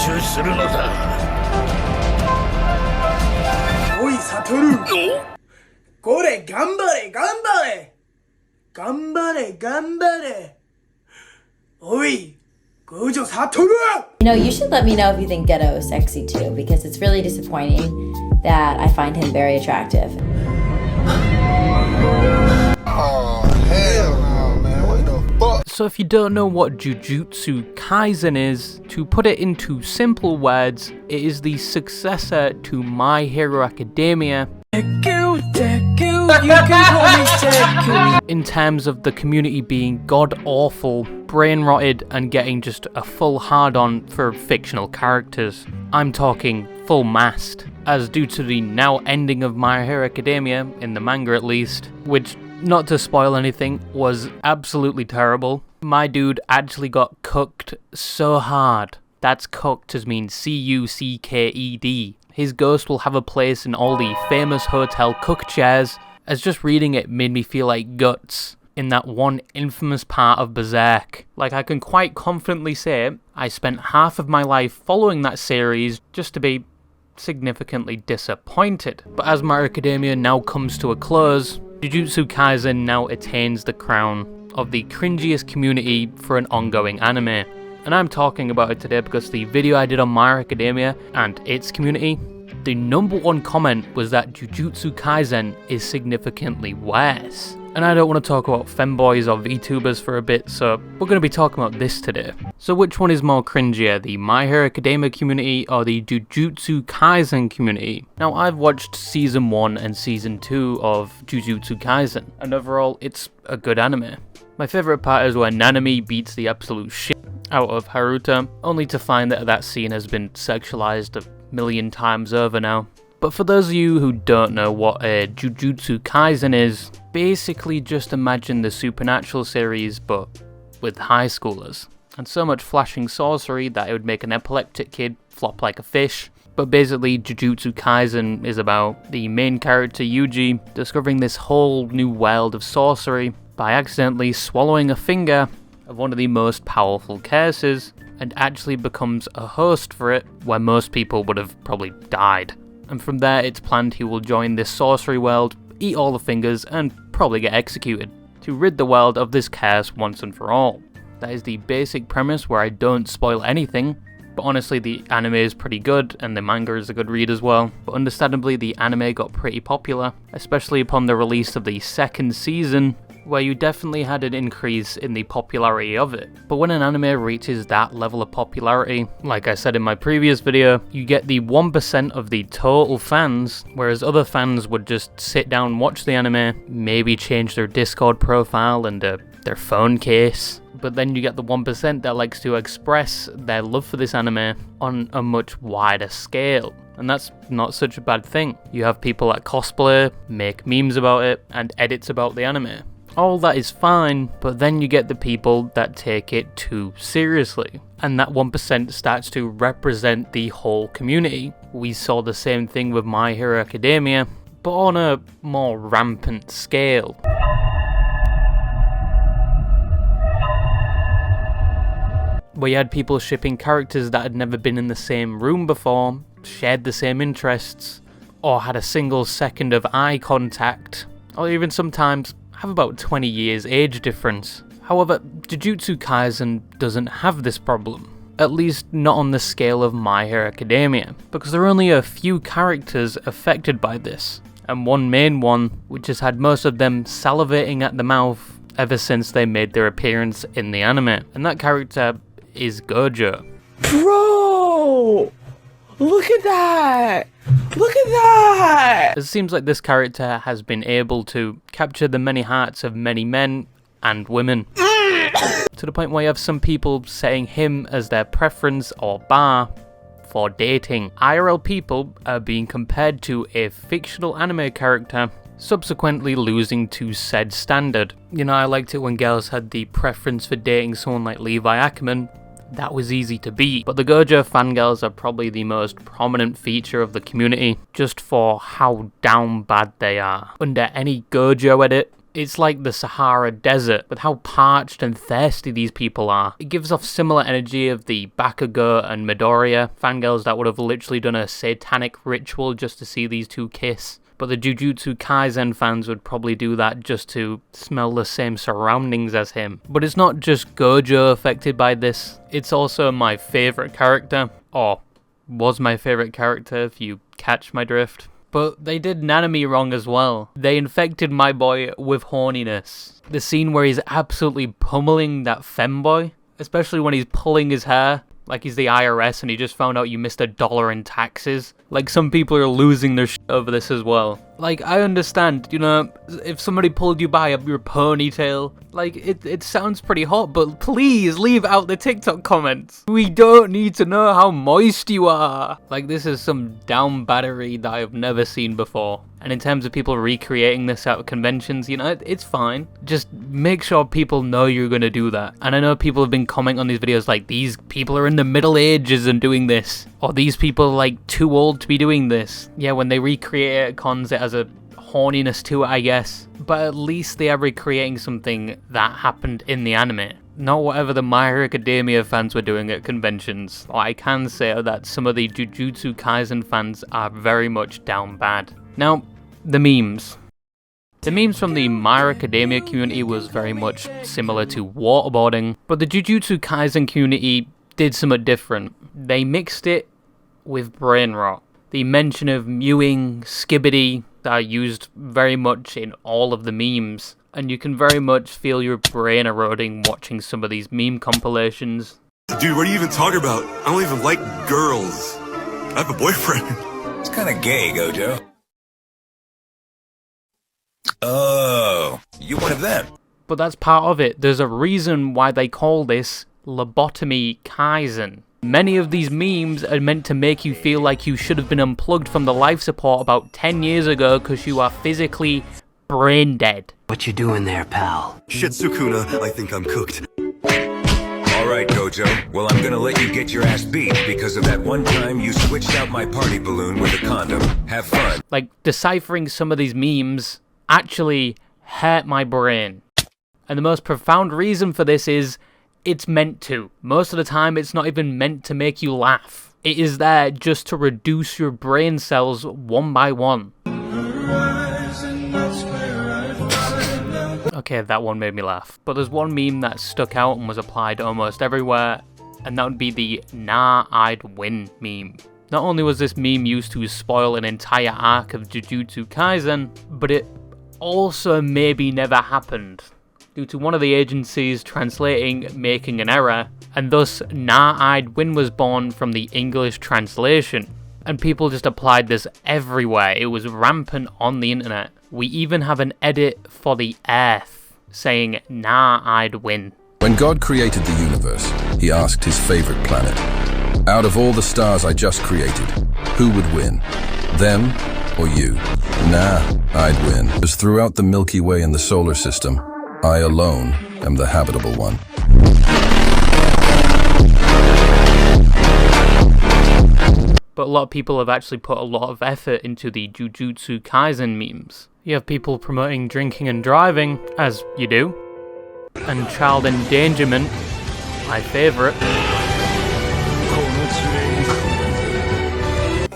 習するのだ。おい、サトル。これ、頑張れ、頑張れ。頑張れ、頑張れ。おい、GOJOサトル。You should let me know if you think Geto is sexy too, because it's really disappointing that I find him very attractive. Oh, hell no, man. What the fuck? So if you don't know what Jujutsu Kaisen is, to put it into simple words, it is the successor to My Hero Academia in terms of the community being god-awful, brain-rotted, and getting just a full hard-on for fictional characters. I'm talking full mast, as due to the now ending of My Hero Academia, in the manga at least, which, not to spoil anything, was absolutely terrible. My dude actually got cooked so hard. That's cooked as means C-U-C-K-E-D. His ghost will have a place in all the famous hotel cook chairs, as just reading it made me feel like guts in that one infamous part of Berserk. Like, I can quite confidently say I spent half of my life following that series just to be significantly disappointed. But as My Hero Academia now comes to a close, Jujutsu Kaisen now attains the crown of the cringiest community for an ongoing anime. And I'm talking about it today because the video I did on My Hero Academia and its community, the #1 comment was that Jujutsu Kaisen is significantly worse. And I don't want to talk about femboys or VTubers for a bit, so we're going to be talking about this today. So which one is more cringier, the My Hero Academia community or the Jujutsu Kaisen community? Now, I've watched Season 1 and Season 2 of Jujutsu Kaisen, and overall, it's a good anime. My favourite part is when Nanami beats the absolute shit out of Haruta, only to find that that scene has been sexualized a million times over now. But for those of you who don't know what a Jujutsu Kaisen is, basically just imagine the Supernatural series but with high schoolers. And so much flashing sorcery that it would make an epileptic kid flop like a fish. But basically Jujutsu Kaisen is about the main character Yuji discovering this whole new world of sorcery by accidentally swallowing a finger of one of the most powerful curses, and actually becomes a host for it where most people would have probably died. And from there it's planned he will join this sorcery world, eat all the fingers, and probably get executed, to rid the world of this curse once and for all. That is the basic premise where I don't spoil anything, but honestly the anime is pretty good and the manga is a good read as well. But understandably the anime got pretty popular, especially upon the release of the second season, where you definitely had an increase in the popularity of it. But when an anime reaches that level of popularity, like I said in my previous video, you get the 1% of the total fans, whereas other fans would just sit down and watch the anime, maybe change their Discord profile and their phone case. But then you get the 1% that likes to express their love for this anime on a much wider scale. And that's not such a bad thing. You have people that cosplay, make memes about it, and edits about the anime. All that is fine, but then you get the people that take it too seriously. And that 1% starts to represent the whole community. We saw the same thing with My Hero Academia, but on a more rampant scale. Where you had people shipping characters that had never been in the same room before, shared the same interests, or had a single second of eye contact, or even sometimes have about 20 years age difference. However, Jujutsu Kaisen doesn't have this problem. At least not on the scale of My Hero Academia, because there are only a few characters affected by this, and one main one which has had most of them salivating at the mouth ever since they made their appearance in the anime, and that character is GOJO. Bro! Look at that! Look at that! It seems like this character has been able to capture the many hearts of many men and women. To the point where you have some people setting him as their preference or bar for dating. IRL people are being compared to a fictional anime character, subsequently losing to said standard. You know, I liked it when girls had the preference for dating someone like Levi Ackerman. That was easy to beat. But the GOJO fangirls are probably the most prominent feature of the community, just for how down bad they are. Under any GOJO edit, It's like the Sahara Desert, with how parched and thirsty these people are. It gives off similar energy of the Bakugo and Midoriya fangirls that would have literally done a satanic ritual just to see these two kiss. But the Jujutsu Kaisen fans would probably do that just to smell the same surroundings as him. But it's not just GOJO affected by this, it's also my favourite character, or was my favourite character if you catch my drift. But they did Nanami wrong as well. They infected my boy with horniness. The scene where he's absolutely pummeling that femboy, especially when he's pulling his hair, like he's the IRS and he just found out you missed $1 in taxes. Like, some people are losing their shit over this as well. Like, I understand, you know, if somebody pulled you by your ponytail, like, it sounds pretty hot, but please leave out the TikTok comments. We don't need to know how moist you are. Like, this is some down battery that I've never seen before. And in terms of people recreating this at conventions, you know, it's fine. Just make sure people know you're going to do that. And I know people have been commenting on these videos like, these people are in the Middle Ages and doing this. Or these people are like too old to be doing this. Yeah, when they recreate it at cons, it has a horniness to it, I guess. But at least they are recreating something that happened in the anime. Not whatever the My Hero Academia fans were doing at conventions. Or I can say that some of the Jujutsu Kaisen fans are very much down bad. Now, the memes. The memes from the My Hero Academia community was very much similar to waterboarding, but the Jujutsu Kaisen community did something different. They mixed it with brain rot. The mention of mewing, skibbity are used very much in all of the memes, and you can very much feel your brain eroding watching some of these meme compilations. Dude, what are you even talking about? I don't even like girls. I have a boyfriend. It's kind of gay, Gojo. Oh, you one of them. But that's part of it. There's a reason why they call this lobotomy kaisen. Many of these memes are meant to make you feel like you should have been unplugged from the life support about 10 years ago because you are physically brain dead. What you doing there, pal? Shit, Sukuna, I think I'm cooked. Alright, Gojo. Well, I'm gonna let you get your ass beat because of that one time you switched out my party balloon with a condom. Have fun. Like, deciphering some of these memes actually hurt my brain. And the most profound reason for this is it's meant to. Most of the time, it's not even meant to make you laugh. It is there just to reduce your brain cells one by one. Okay, that one made me laugh. But there's one meme that stuck out and was applied almost everywhere, and that would be the "Nah, I'd win" meme. Not only was this meme used to spoil an entire arc of Jujutsu Kaisen, but it also maybe never happened, due to one of the agencies translating making an error, and thus "Nah, I'd win" was born from the English translation. And people just applied this everywhere. It was rampant on the internet. We even have an edit for the Earth saying "Nah, I'd win." When God created the universe, he asked his favorite planet, out of all the stars I just created, who would win? Them or you? Nah, I'd win. Because throughout the Milky Way in the solar system, I alone am the habitable one. But a lot of people have actually put a lot of effort into the Jujutsu Kaisen memes. You have people promoting drinking and driving, as you do, and child endangerment, my favourite.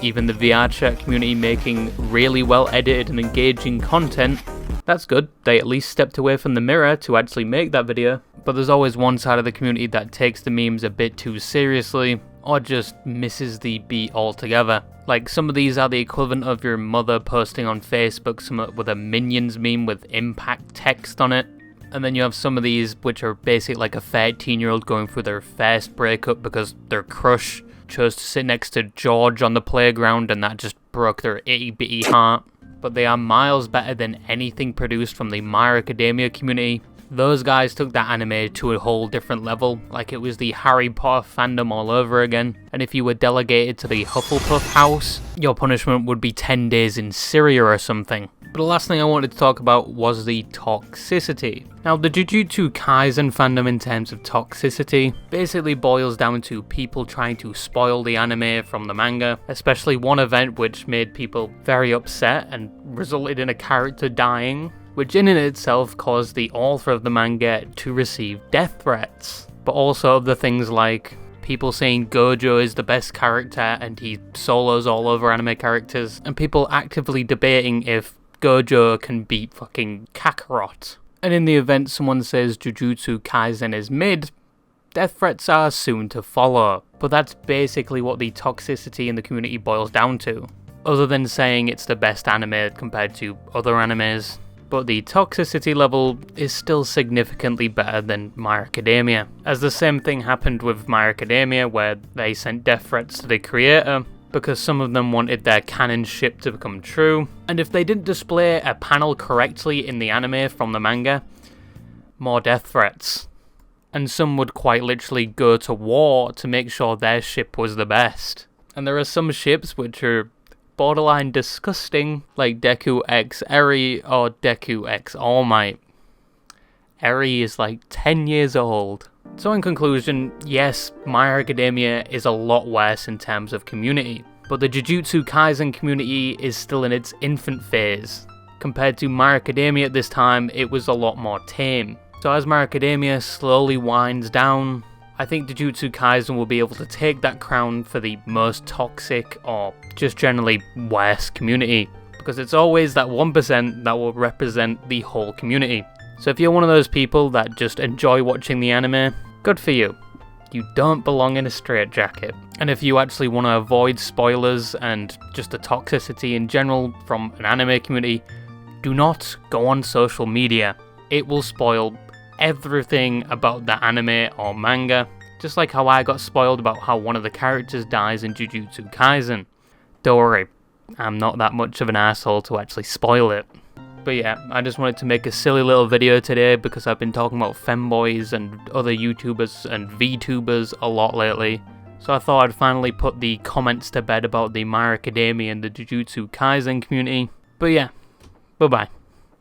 Even the VR chat community making really well edited and engaging content. That's good, they at least stepped away from the mirror to actually make that video. But there's always one side of the community that takes the memes a bit too seriously, or just misses the beat altogether. Like, some of these are the equivalent of your mother posting on Facebook with a Minions meme with impact text on it. And then you have some of these which are basically like a 13-year-old going through their first breakup because their crush chose to sit next to George on the playground and that just broke their itty-bitty heart. But they are miles better than anything produced from the My Hero Academia community. Those guys took that anime to a whole different level, like it was the Harry Potter fandom all over again. And if you were delegated to the Hufflepuff house, your punishment would be 10 days in Syria or something. But the last thing I wanted to talk about was the toxicity. Now, the Jujutsu Kaisen fandom in terms of toxicity basically boils down to people trying to spoil the anime from the manga, especially one event which made people very upset and resulted in a character dying. which in and itself caused the author of the manga to receive death threats. But also other things like people saying GOJO is the best character and he solos all over anime characters, and people actively debating if GOJO can beat fucking Kakarot. And in the event someone says Jujutsu Kaisen is mid, death threats are soon to follow. But that's basically what the toxicity in the community boils down to, other than saying it's the best anime compared to other animes. But the toxicity level is still significantly better than My Academia, as the same thing happened with My Academia, where they sent death threats to the creator because some of them wanted their canon ship to become true, and if they didn't display a panel correctly in the anime from the manga, more death threats. And some would quite literally go to war to make sure their ship was the best. And there are some ships which are borderline disgusting, like Deku X Eri or Deku X All Might. Eri is like 10 years old. So in conclusion, yes, My Hero Academia is a lot worse in terms of community, but the Jujutsu Kaisen community is still in its infant phase. Compared to My Hero Academia at this time, it was a lot more tame. So as My Hero Academia slowly winds down, I think Jujutsu Kaisen will be able to take that crown for the most toxic or just generally worse community, because it's always that 1% that will represent the whole community. So if you're one of those people that just enjoy watching the anime, good for you. You don't belong in a straitjacket. And if you actually want to avoid spoilers and just the toxicity in general from an anime community, do not go on social media. It will spoil everything about the anime or manga, just like how I got spoiled about how one of the characters dies in Jujutsu Kaisen. Don't worry, I'm not that much of an asshole to actually spoil it. But yeah, I just wanted to make a silly little video today because I've been talking about femboys and other YouTubers and VTubers a lot lately. So I thought I'd finally put the comments to bed about the My Hero Academia and the Jujutsu Kaisen community. But yeah, bye bye.